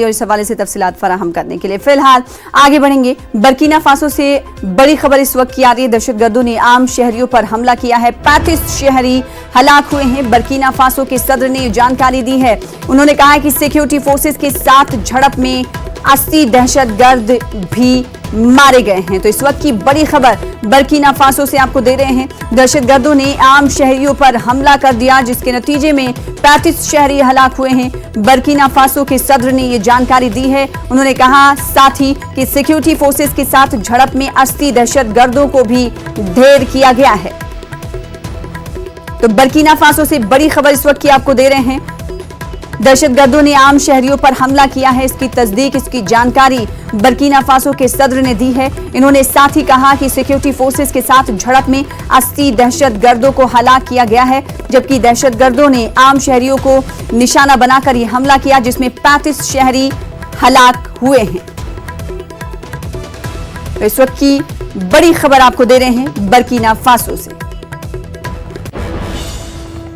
और इस हवाले से तफसीलात फराहम करने के लिए फिलहाल आगे बढ़ेंगे। बर्किना फासो से बड़ी खबर इस वक्त की आ रही है। दहशतगर्दों ने आम शहरियों पर हमला किया है। 35 शहरी हलाक हुए हैं। बर्किना फासो के सदर ने जानकारी दी है। उन्होंने कहा है कि सिक्योरिटी फोर्सेस के साथ झड़प में 80 दहशतगर्द भी मारे गए हैं। तो इस वक्त की बड़ी खबर बर्किना फासो से आपको दे रहे हैं। दहशतगर्दों ने आम शहरियों पर हमला कर दिया, जिसके नतीजे में 35 शहरी हलाक हुए हैं। बर्किना फासो के सदर ने यह जानकारी दी है। उन्होंने कहा साथ ही कि सिक्योरिटी फोर्सेस के साथ झड़प में 80 दहशतगर्दों को भी ढेर किया गया है। तो बर्किना फासो से बड़ी खबर इस वक्त की आपको दे रहे हैं। दहशतगर्दों ने आम शहरियों पर हमला किया है। इसकी तस्दीक, इसकी जानकारी बर्किना फासो के सदर ने दी है। इन्होंने साथ ही कहा कि सिक्योरिटी फोर्सेस के साथ झड़प में 80 दहशतगर्दों को हलाक किया गया है, जबकि दहशतगर्दों ने आम शहरियों को निशाना बनाकर यह हमला किया, जिसमें 35 शहरी हलाक हुए हैं। तो इस वक्त की बड़ी खबर आपको दे रहे हैं बर्किना फासो से।